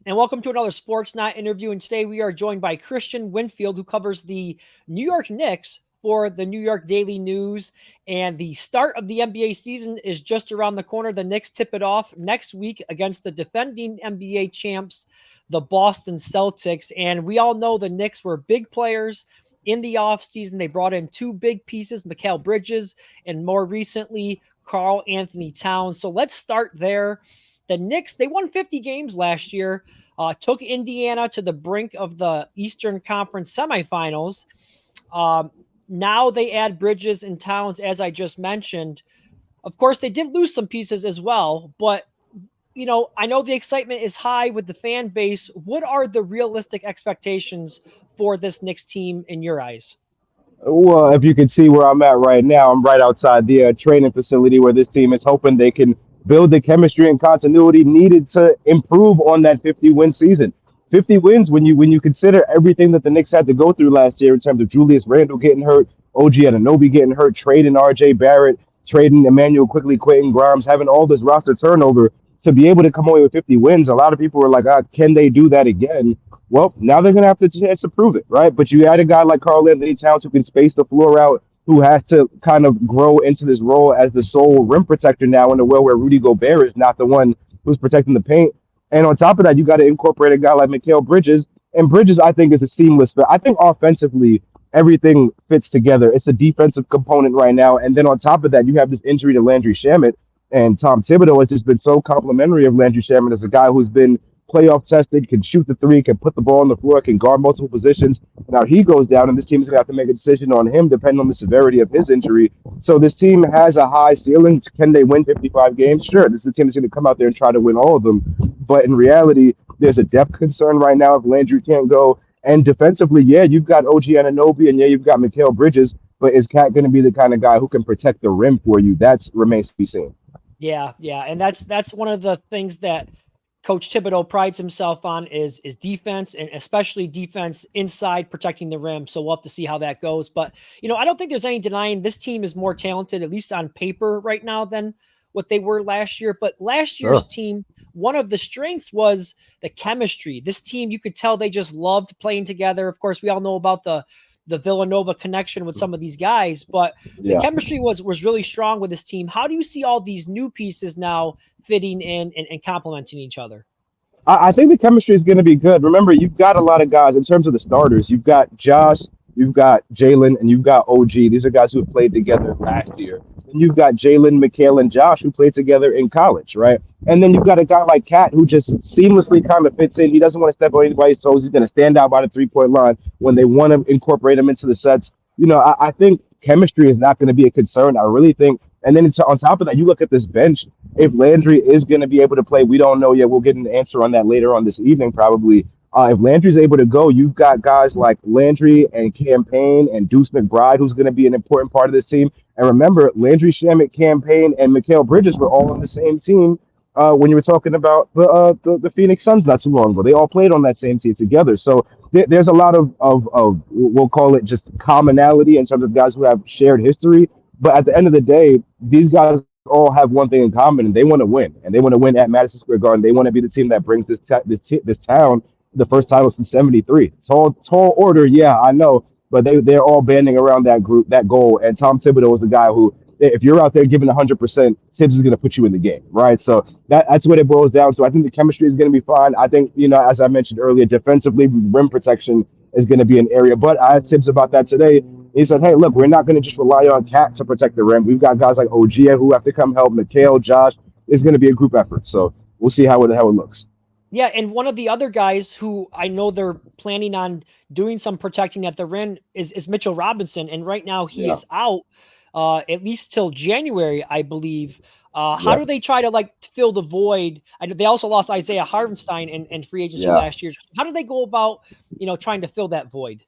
And welcome to another Sportsnaut interview. And today we are joined by Kristian Winfield, who covers the New York Knicks for the New York Daily News. And the start of the NBA season is just around the corner. The Knicks tip it off next week against the defending NBA champs, the Boston Celtics. And we all know the Knicks were big players in the offseason. They brought in two big pieces, Mikal Bridges, and more recently, Karl-Anthony Towns. So let's start there. The Knicks, they won 50 games last year, took Indiana to the brink of the Eastern Conference Semifinals. Now they add Bridges and Towns, as I just mentioned. Of course, they did lose some pieces as well, but I know the excitement is high with the fan base. What are the realistic expectations for this Knicks team in your eyes? Well, if you can see where I'm at right now, I'm right outside the training facility where this team is hoping they can build the chemistry and continuity needed to improve on that 50-win season. 50 wins when you consider everything that the Knicks had to go through last year in terms of Julius Randle getting hurt, OG Anunoby getting hurt, trading RJ Barrett, trading Emmanuel quickly, Quentin Grimes, having all this roster turnover to be able to come away with 50 wins. A lot of people were like, can they do that again? Well, now they're going to have to chance to prove it, right? But you add a guy like Karl-Anthony Towns who can space the floor out, who has to kind of grow into this role as the sole rim protector now in a world where Rudy Gobert is not the one who's protecting the paint. And on top of that, you got to incorporate a guy like Mikal Bridges. And Bridges, I think, is a seamless fit. I think offensively, everything fits together. It's a defensive component right now. And then on top of that, you have this injury to Landry Shamet. And Tom Thibodeau has just been so complimentary of Landry Shamet as a guy who's been playoff tested, can shoot the three, can put the ball on the floor, can guard multiple positions. Now he goes down, and this team's gonna have to make a decision on him depending on the severity of his injury. So this team has a high ceiling. Can they win 55 games? Sure, this is a team that's gonna come out there and try to win all of them. But in reality, there's a depth concern right now if Landry can't go. And defensively, yeah, you've got OG Anunoby, and yeah, you've got Mikal Bridges. But is Cat going to be the kind of guy who can protect the rim for you? That remains to be seen. Yeah, and that's one of the things that Coach Thibodeau prides himself on is defense, and especially defense inside protecting the rim. So we'll have to see how that goes. But, I don't think there's any denying this team is more talented, at least on paper right now, than what they were last year. But last year's team, one of the strengths was the chemistry. This team, you could tell they just loved playing together. Of course, we all know about the Villanova connection with some of these guys, but the chemistry was really strong with this team. How do you see all these new pieces now fitting in and complementing each other? I think the chemistry is going to be good. Remember, you've got a lot of guys in terms of the starters. You've got Josh, you've got Jaylen, and you've got OG. These are guys who have played together last year. And you've got Jaylen, Mikal, and Josh who played together in college, right? And then you've got a guy like Cat who just seamlessly kind of fits in. He doesn't want to step on anybody's toes. He's going to stand out by the 3-point line when they want to incorporate him into the sets. I think chemistry is not going to be a concern. I really think. And then on top of that, you look at this bench. If Landry is going to be able to play, we don't know yet. We'll get an answer on that later on this evening, probably. If Landry's able to go, you've got guys like Landry and Campaign and Deuce McBride, who's going to be an important part of this team. And remember, Landry Shamet, Campaign, and Mikal Bridges were all on the same team when you were talking about the Phoenix Suns not too long ago. They all played on that same team together. So there's a lot of we'll call it just commonality in terms of guys who have shared history. But at the end of the day, these guys all have one thing in common, and they want to win. And they want to win at Madison Square Garden. They want to be the team that brings this town the first title since '73. Tall order, yeah, I know, but they're all banding around that goal. And Tom Thibodeau is the guy who, if you're out there giving 100%, Tibbs is going to put you in the game, right? So that's what it boils down to. I think the chemistry is going to be fine. I think, as I mentioned earlier, defensively, rim protection is going to be an area. But I had Tibbs about that today. He said, hey, look, we're not going to just rely on Cat to protect the rim. We've got guys like OG who have to come help. Mikal, Josh. It's going to be a group effort. So we'll see how it looks. Yeah, and one of the other guys who I know they're planning on doing some protecting at the rim is Mitchell Robinson, and right now he is out at least till January, I believe. How do they try to fill the void? I know they also lost Isaiah Hartenstein in free agency last year. How do they go about trying to fill that void?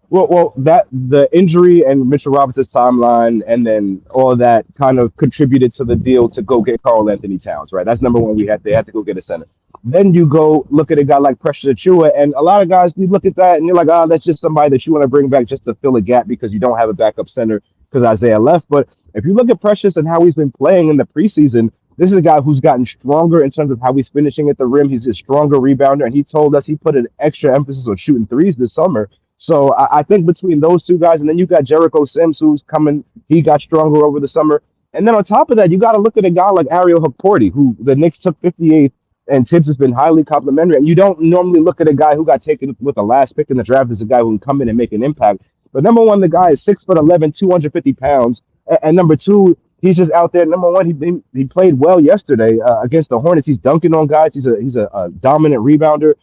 Well, that the injury and Mitchell Robinson's timeline, and then all of that kind of contributed to the deal to go get Karl-Anthony Towns, right? That's number one. They had to go get a center. Then you go look at a guy like Precious Achiuwa, and a lot of guys, you look at that and you're like, that's just somebody that you want to bring back just to fill a gap because you don't have a backup center because Isaiah left. But if you look at Precious and how he's been playing in the preseason, This is a guy who's gotten stronger in terms of how he's finishing at the rim. He's a stronger rebounder, and he told us he put an extra emphasis on shooting threes this summer. So I think between those two guys, and then you got Jericho Sims, who's coming, he got stronger over the summer. And then on top of that, you got to look at a guy like Ariel Hukporti, who the Knicks took 58th, and Tibbs has been highly complimentary. And you don't normally look at a guy who got taken with the last pick in the draft as a guy who can come in and make an impact. But number one, the guy is 6'11", 250 pounds. And number two, he's just out there. Number one, he played well yesterday against the Hornets. He's dunking on guys. He's a dominant rebounder.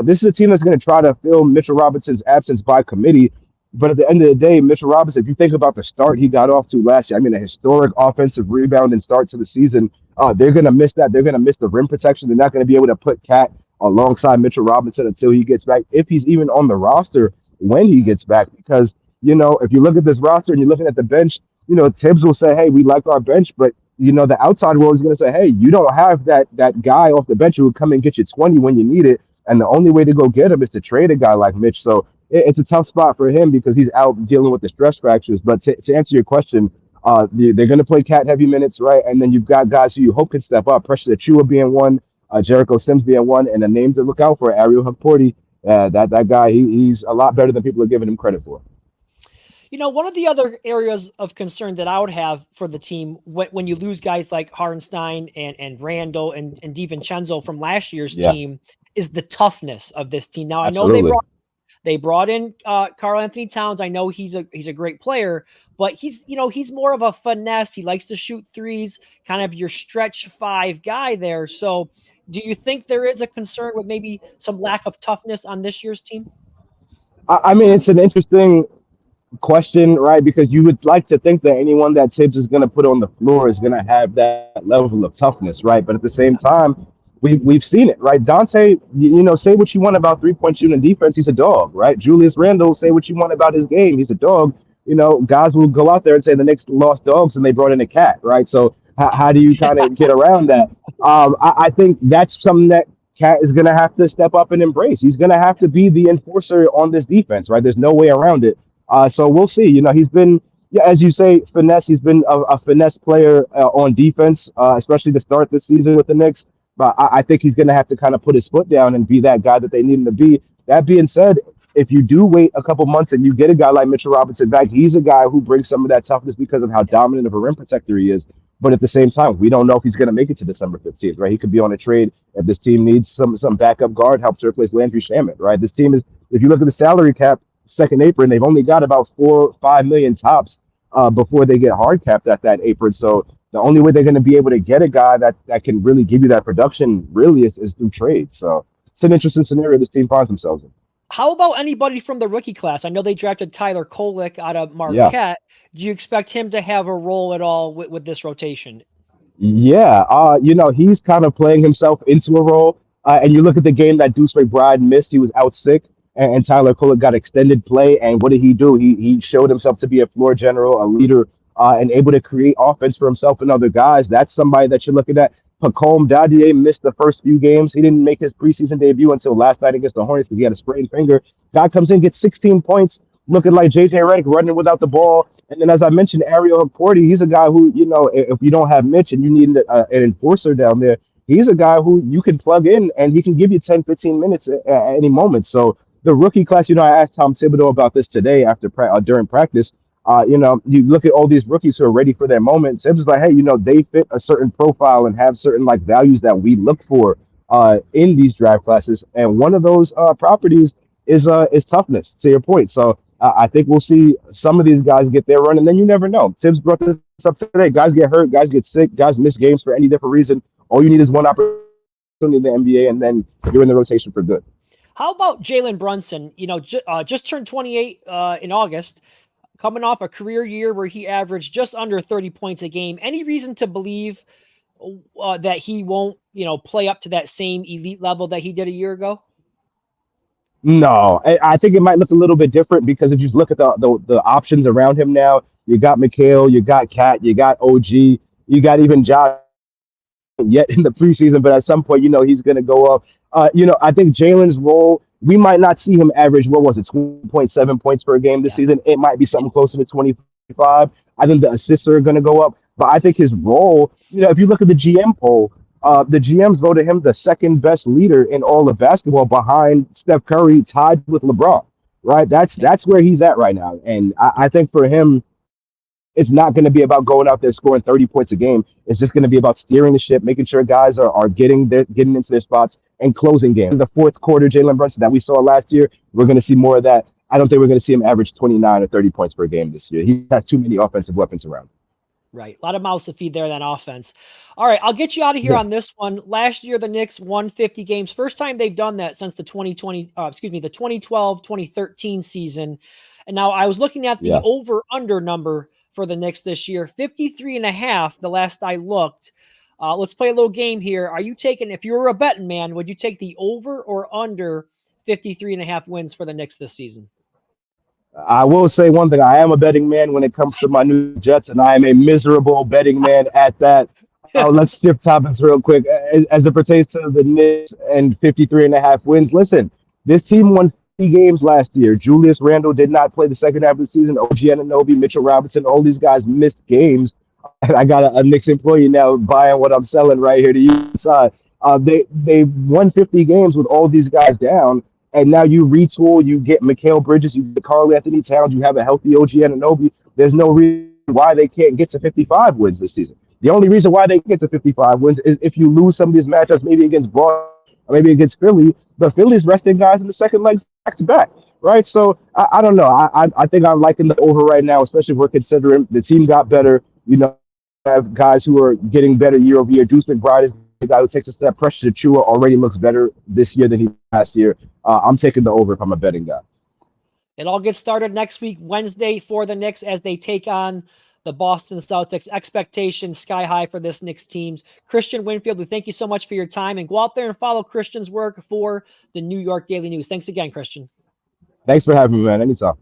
This is a team that's going to try to fill Mitchell Robinson's absence by committee. But at the end of the day, Mitchell Robinson, if you think about the start he got off to last year, I mean, a historic offensive rebound and start to the season, they're going to miss that. They're going to miss the rim protection. They're not going to be able to put Cat alongside Mitchell Robinson until he gets back, if he's even on the roster when he gets back. Because, if you look at this roster and you're looking at the bench, Tibbs will say, hey, we like our bench, but the outside world is going to say, hey, you don't have that guy off the bench who will come and get you 20 when you need it. And the only way to go get him is to trade a guy like Mitch. So it's a tough spot for him because he's out dealing with the stress fractures. But to answer your question, they're going to play Cat heavy minutes, right? And then you've got guys who you hope can step up. Pressure Achua being one, Jericho Sims being one, and the names to look out for, Ariel Hukporti. That guy, he's a lot better than people are giving him credit for. One of the other areas of concern that I would have for the team when you lose guys like Hartenstein and Randall and DiVincenzo from last year's team is the toughness of this team. Now, Absolutely. I know they brought in Karl-Anthony Towns. I know he's a great player, but he's more of a finesse. He likes to shoot threes, kind of your stretch five guy there. So do you think there is a concern with maybe some lack of toughness on this year's team? I mean, it's an interesting question, right? Because you would like to think that anyone that Tibbs is going to put on the floor is going to have that level of toughness, right? But at the same time, we've seen it, right? Dante, say what you want about 3-point shooting and defense, he's a dog, right? Julius Randle, say what you want about his game, he's a dog. Guys will go out there and say the Knicks lost dogs and they brought in a cat, right? So how do you kind of get around that? I think that's something that Cat is going to have to step up and embrace. He's going to have to be the enforcer on this defense, right? There's no way around it. So we'll see. He's been, as you say, finesse. He's been a finesse player on defense, especially to start this season with the Knicks. But I think he's going to have to kind of put his foot down and be that guy that they need him to be. That being said, if you do wait a couple months and you get a guy like Mitchell Robinson back, he's a guy who brings some of that toughness because of how dominant of a rim protector he is. But at the same time, we don't know if he's going to make it to December 15th, right? He could be on a trade if this team needs some backup guard, help to replace Landry Shamet, right? This team is, if you look at the salary cap, second apron, they've only got about 4 or 5 million tops before they get hard capped at that apron. So the only way they're going to be able to get a guy that can really give you that production really is through trade. So it's an interesting scenario this team finds themselves in. How about anybody from the rookie class? I know they drafted Tyler Kolek out of Marquette. Yeah. Do you expect him to have a role at all with this rotation? Yeah, he's kind of playing himself into a role. And you look at the game that Deuce McBride missed, he was out sick. And Tyler Kolek got extended play. And what did he do? He showed himself to be a floor general, a leader, and able to create offense for himself and other guys. That's somebody that you're looking at. Pacome Dadier missed the first few games. He didn't make his preseason debut until last night against the Hornets because he had a sprained finger. Guy comes in, gets 16 points, looking like J.J. Redick running without the ball. And then, as I mentioned, Ariel Hukporti, he's a guy who, if you don't have Mitch and you need an enforcer down there, he's a guy who you can plug in and he can give you 10, 15 minutes at any moment. So the rookie class, I asked Tom Thibodeau about this today during practice. You look at all these rookies who are ready for their moment. Tibbs is like, hey, they fit a certain profile and have certain values that we look for in these draft classes. And one of those properties is toughness, to your point. So I think we'll see some of these guys get their run, and then you never know. Tibbs brought this up today. Guys get hurt, guys get sick, guys miss games for any different reason. All you need is one opportunity in the NBA, and then you're in the rotation for good. How about Jaylen Brunson? Just turned 28 in August, coming off a career year where he averaged just under 30 points a game. Any reason to believe that he won't, play up to that same elite level that he did a year ago? No, I think it might look a little bit different because if you look at the options around him now, you got Mikal, you got Cat, you got OG, you got even Josh yet in the preseason, but at some point, he's going to go up. I think Jaylen's role, we might not see him average, 2.7 points per game this season. It might be something closer to 25 25. I think the assists are going to go up. But I think his role, if you look at the GM poll, the GMs voted him the second best leader in all of basketball behind Steph Curry, tied with LeBron. Right? That's where he's at right now. And I think for him, it's not going to be about going out there scoring 30 points a game. It's just going to be about steering the ship, making sure guys are getting into their spots and closing games. In the fourth quarter, Jaylen Brunson that we saw last year, we're going to see more of that. I don't think we're going to see him average 29 or 30 points per game this year. He's got too many offensive weapons around. Right. A lot of mouths to feed there, that offense. All right. I'll get you out of here on this one. Last year, the Knicks won 50 games. First time they've done that since the 2012, 2013 season. And now I was looking at the over-under number for the Knicks this year, 53.5 the last I looked. Let's play a little game here. Are you taking, if you were a betting man, would you take the over or under 53.5 wins for the Knicks this season? I will say one thing. I am a betting man when it comes to my New Jets, and I am a miserable betting man at that. Let's shift topics real quick. As it pertains to the Knicks and 53.5 wins, listen, this team won 50 games last year. Julius Randle did not play the second half of the season. OG Anunoby, Mitchell Robinson, all these guys missed games. I got a Knicks employee now buying what I'm selling right here to you. They won 50 games with all these guys down. And now you retool, you get Mikal Bridges, you get Karl-Anthony Towns, you have a healthy OG Anunoby. There's no reason why they can't get to 55 wins this season. The only reason why they get to 55 wins is if you lose some of these matchups, maybe against Boston or maybe against Philly. The Philly's resting guys in the second legs back to back, right? So I don't know. I think I'm liking the over right now, especially if we're considering the team got better. Have guys who are getting better year over year. Deuce McBride is the guy who takes a step. Precious Achiuwa already looks better this year than he last year. I'm taking the over if I'm a betting guy. It all gets started next week, Wednesday, for the Knicks as they take on the Boston Celtics. Expectations sky high for this Knicks team. Kristian Winfield, we thank you so much for your time, and go out there and follow Kristian's work for the New York Daily News. Thanks again, Kristian. Thanks for having me, man. Anytime.